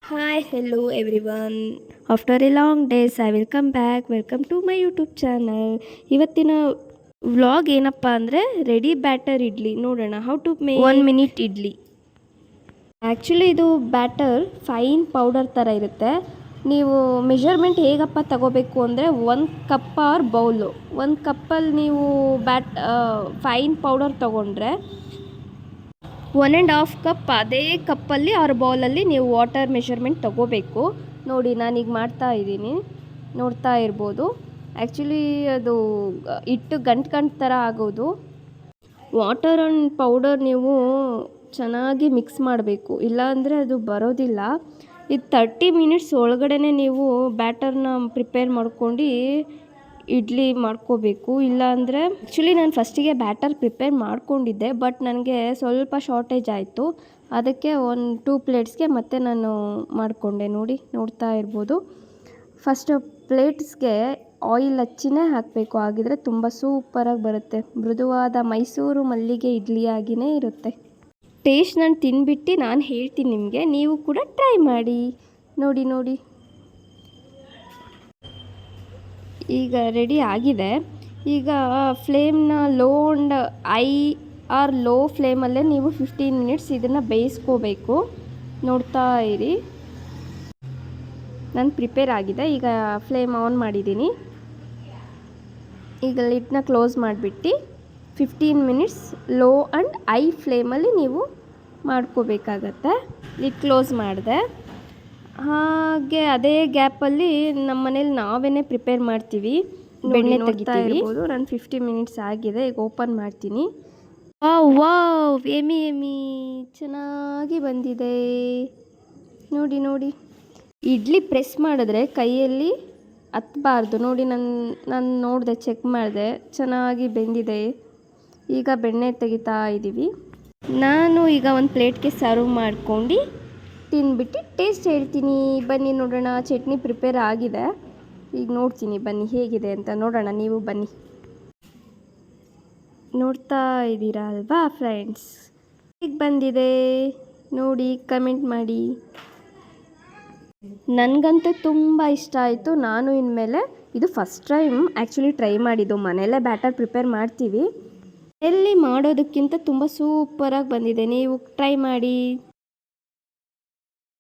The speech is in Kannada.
Hi, hello everyone. After a long days, I will come back. Welcome to my YouTube channel. ಇವತ್ತಿನ ವ್ಲಾಗ್ ಏನಪ್ಪ ಅಂದರೆ ರೆಡಿ ಬ್ಯಾಟರ್ ಇಡ್ಲಿ ನೋಡೋಣ. How to make 1 minute idli. Actually ಇದು ಬ್ಯಾಟರ್ ಫೈನ್ ಪೌಡರ್ ಥರ ಇರುತ್ತೆ. ನೀವು ಮೆಷರ್ಮೆಂಟ್ ಹೇಗಪ್ಪ ತಗೋಬೇಕು ಅಂದರೆ 1 ಕಪ್ ಆರ್ ಬೌಲು 1 ಕಪ್ಪಲ್ಲಿ ನೀವು ಫೈನ್ ಪೌಡರ್ ತೊಗೊಂಡ್ರೆ 1.5 ಕಪ್ ಅದೇ ಕಪ್ಪಲ್ಲಿ ಆರ್ ಬೌಲಲ್ಲಿ ನೀವು ವಾಟರ್ ಮೆಷರ್ಮೆಂಟ್ ತೊಗೋಬೇಕು. ನೋಡಿ ನಾನೀಗ ಮಾಡ್ತಾ ಇದ್ದೀನಿ, ನೋಡ್ತಾ ಇರ್ಬೋದು. ಆ್ಯಕ್ಚುಲಿ ಅದು ಹಿಟ್ಟು ಗಂಟು ಥರ ಆಗೋದು. ವಾಟರ್ ಆ್ಯಂಡ್ ಪೌಡರ್ ನೀವು ಚೆನ್ನಾಗಿ ಮಿಕ್ಸ್ ಮಾಡಬೇಕು, ಇಲ್ಲಾಂದರೆ ಅದು ಬರೋದಿಲ್ಲ. ಇದು 30 ಮಿನಿಟ್ಸ್ ಒಳಗಡೆ ನೀವು ಬ್ಯಾಟರ್ನ ಪ್ರಿಪೇರ್ ಮಾಡ್ಕೊಂಡು ಇಡ್ಲಿ ಮಾಡ್ಕೋಬೇಕು. ಇಲ್ಲಾಂದರೆ ಆ್ಯಕ್ಚುಲಿ ನಾನು ಫಸ್ಟಿಗೆ ಬ್ಯಾಟರ್ ಪ್ರಿಪೇರ್ ಮಾಡ್ಕೊಂಡಿದ್ದೆ, ಬಟ್ ನನಗೆ ಸ್ವಲ್ಪ ಶಾರ್ಟೇಜ್ ಆಯಿತು. ಅದಕ್ಕೆ 2 ಪ್ಲೇಟ್ಸ್ಗೆ ಮತ್ತೆ ನಾನು ಮಾಡಿಕೊಂಡೆ. ನೋಡ್ತಾ ಇರ್ಬೋದು. ಫಸ್ಟ್ ಪ್ಲೇಟ್ಸ್ಗೆ ಆಯಿಲ್ ಹಚ್ಚಿನೇ ಹಾಕಬೇಕು, ಆಗಿದ್ರೆ ತುಂಬ ಸೂಪರಾಗಿ ಬರುತ್ತೆ. ಮೃದುವಾದ ಮೈಸೂರು ಮಲ್ಲಿಗೆ ಇಡ್ಲಿ ಆಗಿಯೇ ಇರುತ್ತೆ. ಟೇಸ್ಟ್ ನಾನು ತಿಂದ್ಬಿಟ್ಟು ನಾನು ಹೇಳ್ತೀನಿ ನಿಮಗೆ, ನೀವು ಕೂಡ ಟ್ರೈ ಮಾಡಿ. ನೋಡಿ ಈಗ ರೆಡಿ ಆಗಿದೆ. ಈಗ ಫ್ಲೇಮ್ನ ಲೋ ಆ್ಯಂಡ್ ಐ ಆರ್ ಲೋ ಫ್ಲೇಮಲ್ಲೇ ನೀವು 15 ಮಿನಿಟ್ಸ್ ಇದನ್ನು ಬೇಯಿಸ್ಕೋಬೇಕು. ನೋಡ್ತಾ ಇರಿ, ನಾನು ಪ್ರಿಪೇರ್ ಆಗಿದೆ. ಈಗ ಫ್ಲೇಮ್ ಆನ್ ಮಾಡಿದ್ದೀನಿ. ಈಗ ಲಿಡ್ನ ಕ್ಲೋಸ್ ಮಾಡಿಬಿಟ್ಟು 15 ಮಿನಿಟ್ಸ್ ಲೋ ಆ್ಯಂಡ್ ಐ ಫ್ಲೇಮಲ್ಲಿ ನೀವು ಮಾಡ್ಕೋಬೇಕಾಗತ್ತೆ. ಲಿಡ್ ಕ್ಲೋಸ್ ಮಾಡಿದೆ. ಹಾಗೆ ಅದೇ ಗ್ಯಾಪಲ್ಲಿ ನಮ್ಮ ಮನೇಲಿ ನಾವೇ ಪ್ರಿಪೇರ್ ಮಾಡ್ತೀವಿ, ಬೆಣ್ಣೆ ತೆಗಿತಾ ಇರ್ಬೋದು. ನಾನು 50 ಮಿನಿಟ್ಸ್ ಆಗಿದೆ. ಈಗ ಓಪನ್ ಮಾಡ್ತೀನಿ. ವಾವ್ ಎಮಿ ಚೆನ್ನಾಗಿ ಬಂದಿದೆ. ನೋಡಿ ಇಡ್ಲಿ ಪ್ರೆಸ್ ಮಾಡಿದ್ರೆ ಕೈಯಲ್ಲಿ ಹತ್ತಬಾರ್ದು. ನೋಡಿ ನಾನು ನೋಡಿದೆ, ಚೆಕ್ ಮಾಡಿದೆ, ಚೆನ್ನಾಗಿ ಬೆಂದಿದೆ. ಈಗ ಬೆಣ್ಣೆ ತೆಗಿತಾ ಇದ್ದೀವಿ. ನಾನು ಈಗ ಒಂದು ಪ್ಲೇಟ್ಗೆ ಸರ್ವ್ ಮಾಡ್ಕೊಂಡು ತಿಂದ್ಬಿಟ್ಟು ಟೇಸ್ಟ್ ಹೇಳ್ತೀನಿ. ಬನ್ನಿ ನೋಡೋಣ. ಚಟ್ನಿ ಪ್ರಿಪೇರ್ ಆಗಿದೆ. ಈಗ ನೋಡ್ತೀನಿ, ಬನ್ನಿ ಹೇಗಿದೆ ಅಂತ ನೋಡೋಣ. ನೀವು ಬನ್ನಿ. ನೋಡ್ತಾ ಇದ್ದೀರಾ ಅಲ್ವಾ ಫ್ರೆಂಡ್ಸ್, ಹೇಗೆ ಬಂದಿದೆ ನೋಡಿ, ಕಮೆಂಟ್ ಮಾಡಿ. ನನಗಂತೂ ತುಂಬ ಇಷ್ಟ ಆಯಿತು. ನಾನು ಇನ್ಮೇಲೆ ಇದು ಫಸ್ಟ್ ಟೈಮ್ ಆ್ಯಕ್ಚುಲಿ ಟ್ರೈ ಮಾಡಿದ್ದು. ಮನೆಯಲ್ಲೇ ಬ್ಯಾಟರ್ ಪ್ರಿಪೇರ್ ಮಾಡ್ತೀವಿ, ಎಲ್ಲಿ ಮಾಡೋದಕ್ಕಿಂತ ತುಂಬ ಸೂಪರಾಗಿ ಬಂದಿದೆ. ನೀವು ಟ್ರೈ ಮಾಡಿ.